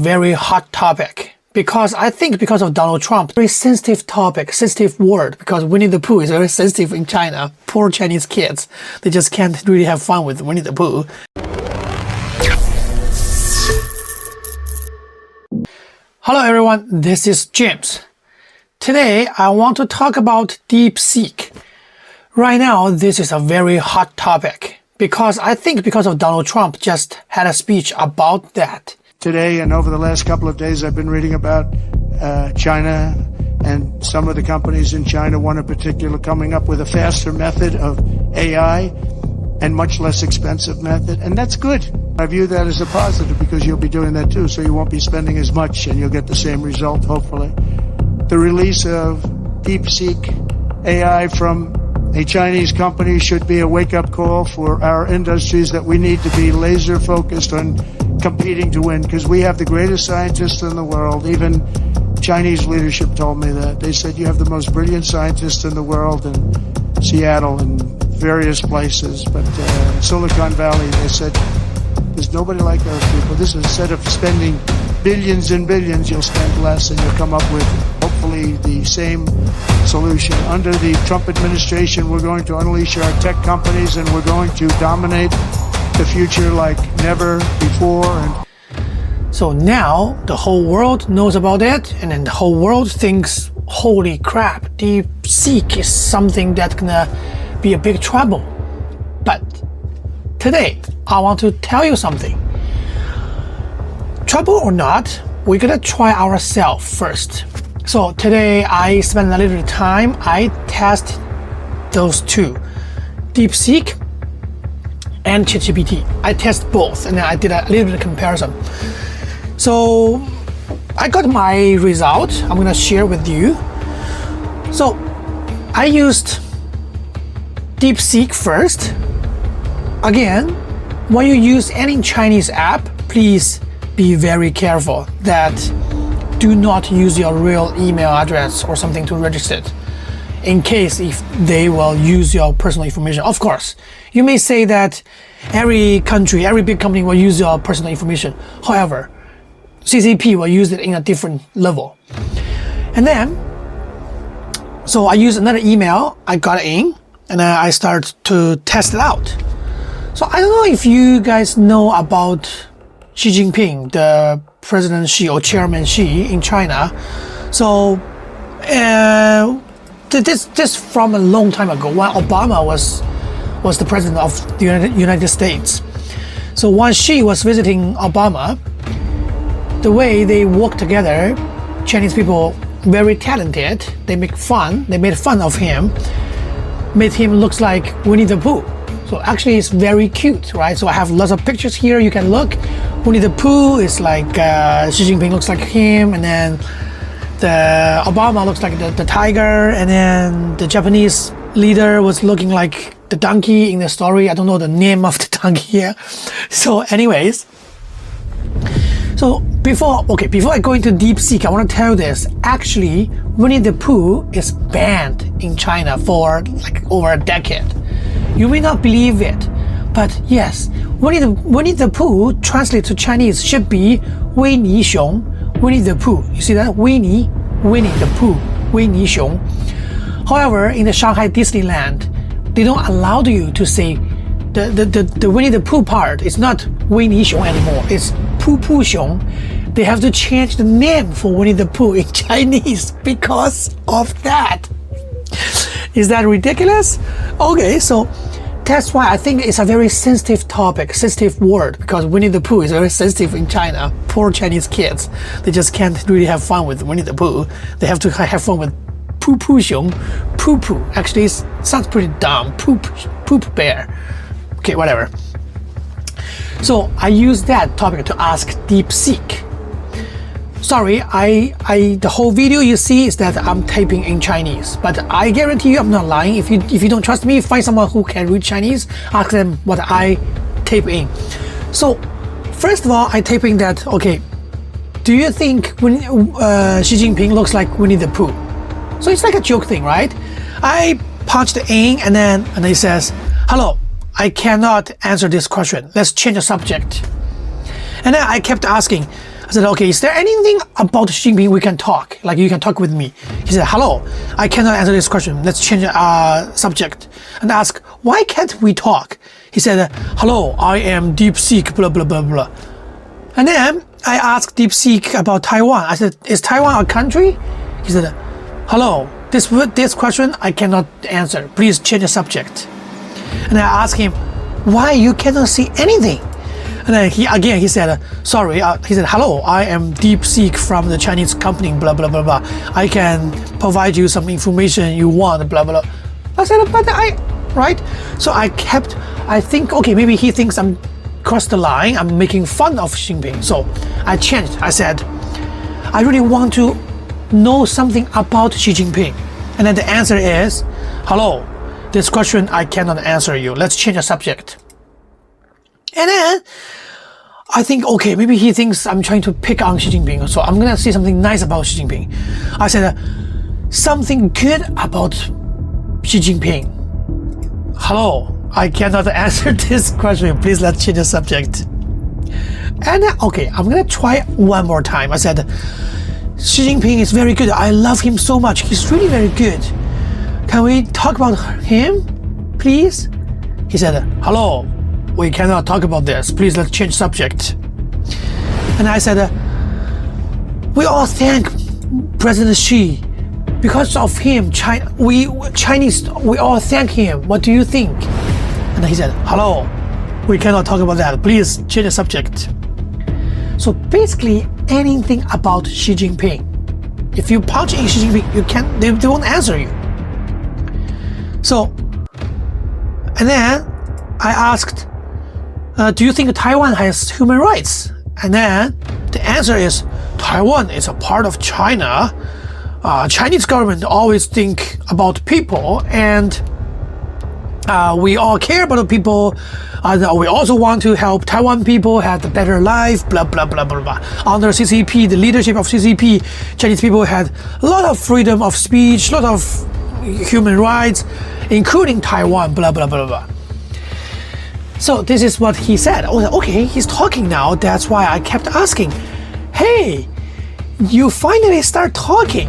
Very hot topic because I think because of Donald Trump, very sensitive topic, sensitive word, because Winnie the Pooh is very sensitive in China. Poor Chinese kids, they just can't really have fun with Winnie the Pooh. Hello everyone, this is James. Today I want to talk about DeepSeek. Right now this is a very hot topic because I think because of Donald Trump just had a speech about that. Today and over the last couple of days, I've been reading about China and some of the companies in China, one in particular, coming up with a faster method of AI and much less expensive method. And that's good. I view that as a positive because you'll be doing that too. So you won't be spending as much and you'll get the same result, hopefully. The release of DeepSeek AI from a Chinese company should be a wake-up call for our industries that we need to be laser focused on competing to win, because we have the greatest scientists in the world. Even Chinese leadership told me that. They said you have the most brilliant scientists in the world in Seattle and various places, but Silicon Valley, they said there's nobody like those people. This is, instead of spending billions and billions, you'll spend less and you'll come up with hopefully the same solution. Under the Trump administration, we're going to unleash our tech companies and we're going to dominate the future like never before. And so now the whole world knows about it, and then the whole world thinks, holy crap, DeepSeek is something that's gonna be a big trouble. But today I want to tell you something. Trouble or not, we're gonna try ourselves first. So today I spent a little bit of time, I test those two, DeepSeek and ChatGPT. I test both and then I did a little bit of comparison. So I got my result. I'm gonna share with you. So I used DeepSeek first. Again, when you use any Chinese app, please be very careful that do not use your real email address or something to register it, in case if they will use your personal information. Of course, you may say that every country, every big company will use your personal information. However, CCP will use it in a different level. And then, so I used another email, I got it in, and then I start to test it out. So I don't know if you guys know about Xi Jinping, the President Xi or Chairman Xi in China. So this from a long time ago, when Obama was the president of the United States. So when Xi was visiting Obama, the way they work together, Chinese people very talented. They made fun of him, made him looks like Winnie the Pooh. So actually it's very cute, right? So I have lots of pictures here, you can look. Winnie the Pooh is like, Xi Jinping looks like him, and then the Obama looks like the tiger, and then the Japanese leader was looking like the donkey in the story. I don't know the name of the donkey here. So anyways, so before I go into DeepSeek, I want to tell you this. Actually, Winnie the Pooh is banned in China for like over a decade. You may not believe it, but yes, Winnie the Pooh translated to Chinese should be Wei Ni Xiong, Winnie the Pooh. You see that? Winnie the Pooh, Wei Ni Xiong. However, in the Shanghai Disneyland, they don't allow you to say the Winnie the Pooh part. It's not Wei Ni Xiong anymore. It's Pooh Pooh Xiong. They have to change the name for Winnie the Pooh in Chinese because of that. Is that ridiculous? Okay, so that's why I think it's a very sensitive topic, sensitive word, because Winnie the Pooh is very sensitive in China. Poor Chinese kids, they just can't really have fun with Winnie the Pooh. They have to have fun with Pooh Pooh Xiong, Pooh Pooh. Actually, it sounds pretty dumb. Poop bear. Okay, whatever. So I use that topic to ask DeepSeek. Sorry, the whole video you see is that I'm typing in Chinese, but I guarantee you I'm not lying. If you don't trust me, find someone who can read Chinese, ask them what I type in. So first of all, I type in that, okay, do you think Xi Jinping looks like Winnie the Pooh? So it's like a joke thing, right? I punched in and then it says, hello, I cannot answer this question. Let's change the subject. And then I kept asking, I said, okay, is there anything about Xi Jinping we can talk? Like you can talk with me. He said, hello, I cannot answer this question. Let's change subject. And I asked, why can't we talk? He said, hello, I am DeepSeek, blah, blah, blah, blah. And then I asked DeepSeek about Taiwan. I said, is Taiwan a country? He said, hello, this question I cannot answer. Please change the subject. And I asked him, why you cannot see anything? And then he said, sorry. He said, hello, I am DeepSeek from the Chinese company, blah, blah, blah, blah. I can provide you some information you want, blah, blah. I said, right? So I think, okay, maybe he thinks I'm crossed the line. I'm making fun of Xi Jinping. So I changed. I said, I really want to know something about Xi Jinping. And then the answer is, hello, this question I cannot answer you. Let's change the subject. And then I think, okay, maybe he thinks I'm trying to pick on Xi Jinping. So I'm going to say something nice about Xi Jinping. I said, something good about Xi Jinping. Hello, I cannot answer this question. Please let's change the subject. And then, okay, I'm going to try one more time. I said, Xi Jinping is very good. I love him so much. He's really very good. Can we talk about him, please? He said, hello, we cannot talk about this. Please let's change subject. And I said, we all thank President Xi. Because of him, we Chinese, we all thank him. What do you think? And he said, hello, we cannot talk about that. Please change the subject. So basically, anything about Xi Jinping. If you punch in Xi Jinping, they won't answer you. So, and then I asked, do you think Taiwan has human rights? And then the answer is, Taiwan is a part of China. Chinese government always think about people, and we all care about the people. We also want to help Taiwan people have a better life, blah, blah, blah, blah, blah. Under CCP, the leadership of CCP, Chinese people had a lot of freedom of speech, a lot of human rights, including Taiwan, blah, blah, blah, blah. So this is what he said. I was like, okay, he's talking now. That's why I kept asking, hey, you finally start talking.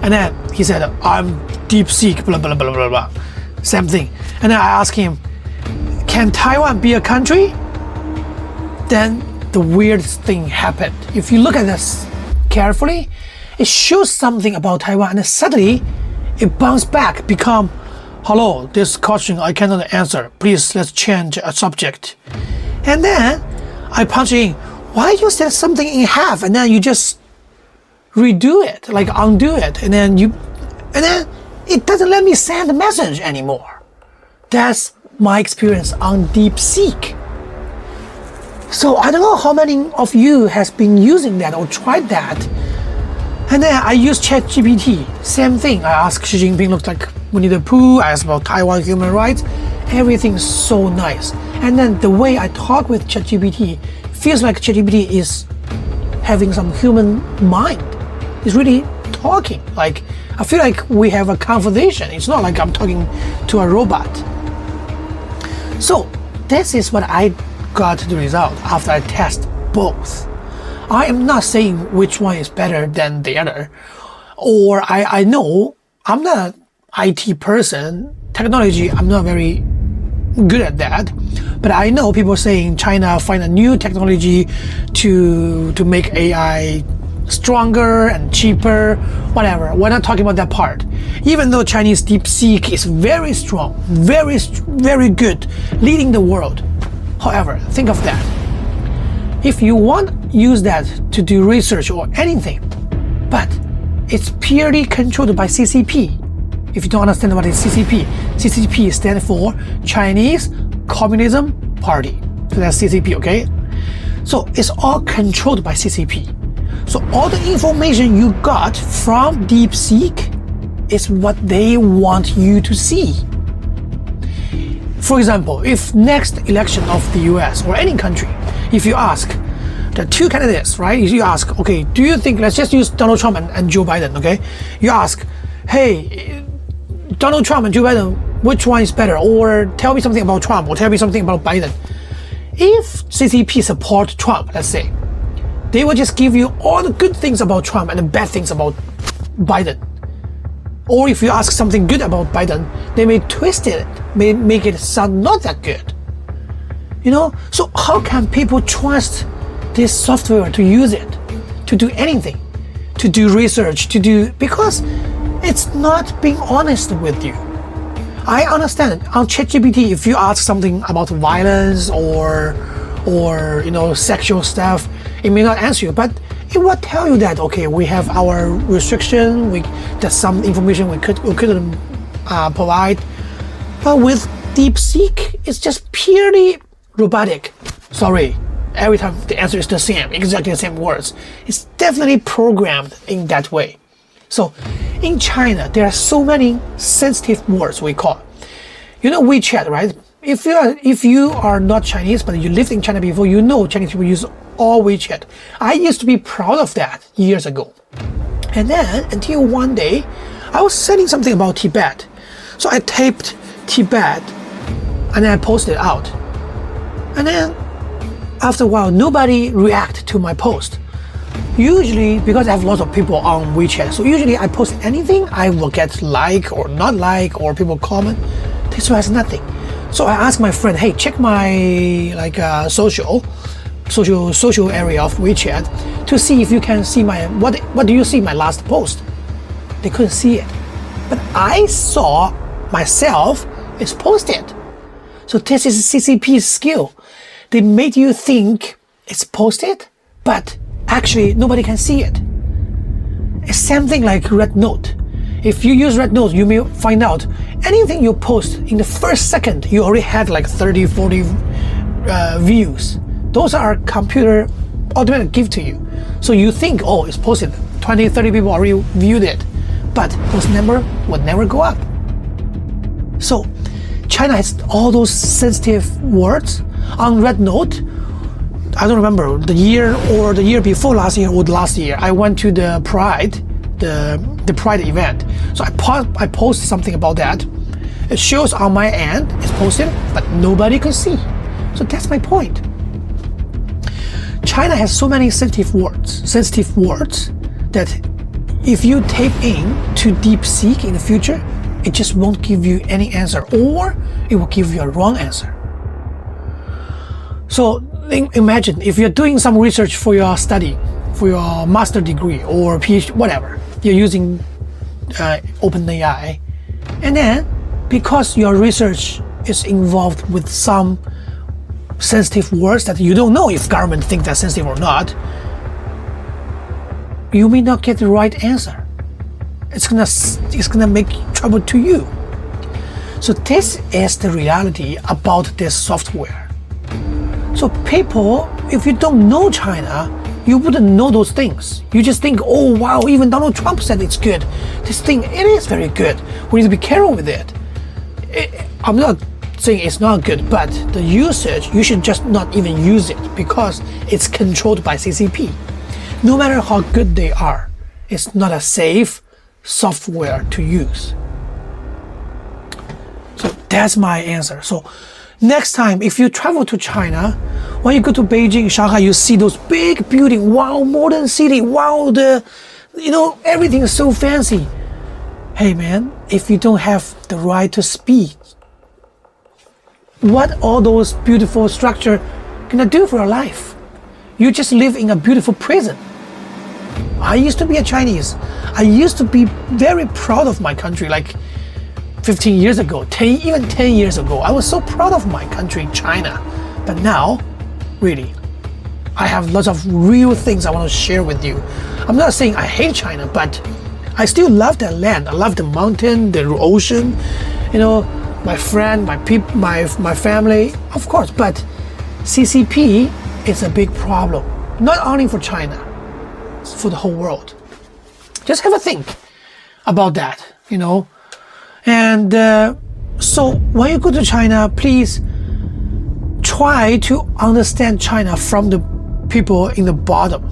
And then he said, I'm DeepSeek, blah, blah, blah, blah, blah. Same thing. And then I asked him, can Taiwan be a country? Then the weird thing happened. If you look at this carefully, it shows something about Taiwan, and then suddenly it bounced back, become, hello, this question I cannot answer. Please, let's change a subject. And then I punched in, why you said something in half, and then you just redo it, like undo it, and then it doesn't let me send the message anymore. That's my experience on DeepSeek. So I don't know how many of you has been using that or tried that. And then I use ChatGPT, same thing. I ask Xi Jinping looks like Winnie the Pooh, I ask about Taiwan human rights, everything's so nice. And then the way I talk with ChatGPT feels like ChatGPT is having some human mind. It's really talking. Like, I feel like we have a conversation. It's not like I'm talking to a robot. So this is what I got the result after I test both. I am not saying which one is better than the other. Or I know I'm not an IT person. Technology, I'm not very good at that. But I know people saying China find a new technology to make AI stronger and cheaper, whatever. We're not talking about that part. Even though Chinese DeepSeek is very strong, very, very good, leading the world. However, think of that. If you want to use that to do research or anything, but it's purely controlled by CCP. If you don't understand what is CCP, CCP stands for Chinese Communism Party. So that's CCP, okay? So it's all controlled by CCP. So all the information you got from DeepSeek is what they want you to see. For example, if next election of the US or any country, if you ask the two candidates, right? You ask, okay, do you think, let's just use Donald Trump and Joe Biden, okay? You ask, hey, Donald Trump and Joe Biden, which one is better? Or tell me something about Trump, or tell me something about Biden. If CCP support Trump, let's say, They will just give you all the good things about Trump and the bad things about Biden. Or if you ask something good about Biden, they may twist it, may make it sound not that good. You know, so how can people trust this software to use it, to do anything, to do research, because it's not being honest with you. I understand on ChatGPT, if you ask something about violence or sexual stuff, it may not answer you, but it will tell you that, okay, we have our restriction, there's some information we couldn't provide. But with DeepSeek, it's just purely robotic. Sorry, every time the answer is the same, exactly the same words. It's definitely programmed in that way. So in China, there are so many sensitive words we call. You know WeChat, right? If you are not Chinese, but you lived in China before, you know Chinese people use all WeChat. I used to be proud of that years ago. And then until one day, I was saying something about Tibet. So I typed Tibet and then I posted it out. And then after a while, nobody reacted to my post. Usually, because I have lots of people on WeChat, so usually I post anything, I will get like or not like, or people comment. This one has nothing. So I asked my friend, hey, check my social area of WeChat to see if you can see my, what do you see my last post? They couldn't see it. But I saw myself is posted. So this is CCP's skill. They made you think it's posted, but actually nobody can see it. It's something like Red Note. If you use Red Note, you may find out anything you post in the first second, you already had like 30, 40 views. Those are computer automatically give to you. So you think, oh, it's posted, 20, 30 people already viewed it, but those numbers would never go up. So China has all those sensitive words. On Red Note, I don't remember the year or the year before last year or last year, I went to the Pride, the Pride event. So I posted something about that. It shows on my end, it's posted, but nobody could see. So that's my point. China has so many sensitive words that if you type in to DeepSeek in the future, it just won't give you any answer, or it will give you a wrong answer. So imagine if you're doing some research for your study, for your master degree or PhD, whatever, you're using OpenAI, and then because your research is involved with some sensitive words that you don't know if government think that's sensitive or not, you may not get the right answer. It's gonna make trouble to you. So this is the reality about this software. So people, if you don't know China, you wouldn't know those things. You just think, oh wow, even Donald Trump said it's good. This thing, it is very good. We need to be careful with it. I'm not saying it's not good, but the usage, you should just not even use it because it's controlled by CCP. No matter how good they are, it's not a safe software to use. So that's my answer. So next time, if you travel to China, when you go to Beijing, Shanghai, you see those big buildings, wow, modern city, wow, everything is so fancy. Hey man, if you don't have the right to speak, what all those beautiful structure gonna do for your life? You just live in a beautiful prison. I used to be a Chinese. I used to be very proud of my country, like 15 years ago, 10 years ago. I was so proud of my country, China. But now, really, I have lots of real things I want to share with you. I'm not saying I hate China, but I still love that land. I love the mountain, the ocean, my friend, my people, my family, of course. But CCP is a big problem, not only for China, it's for the whole world. Just have a think about that, And so when you go to China, please try to understand China from the people in the bottom.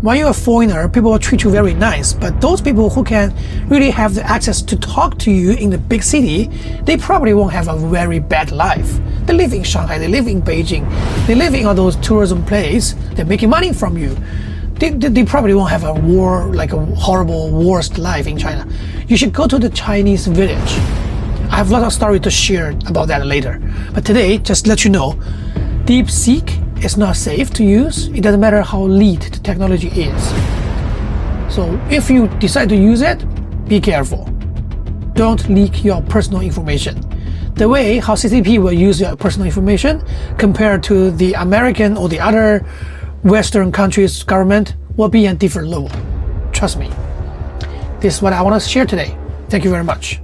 When you're a foreigner, people will treat you very nice, but those people who can really have the access to talk to you in the big city, they probably won't have a very bad life. They live in Shanghai, they live in Beijing, they live in all those tourism places. They're making money from you. They probably won't have a war, like a horrible worst life in China. You should go to the Chinese village. I have a lot of story to share about that later. But today, just let you know, DeepSeek is not safe to use. It doesn't matter how elite the technology is. So if you decide to use it, be careful. Don't leak your personal information. The way how CCP will use your personal information compared to the American or the other Western countries' government will be a different level. Trust me. This is what I want to share today. Thank you very much.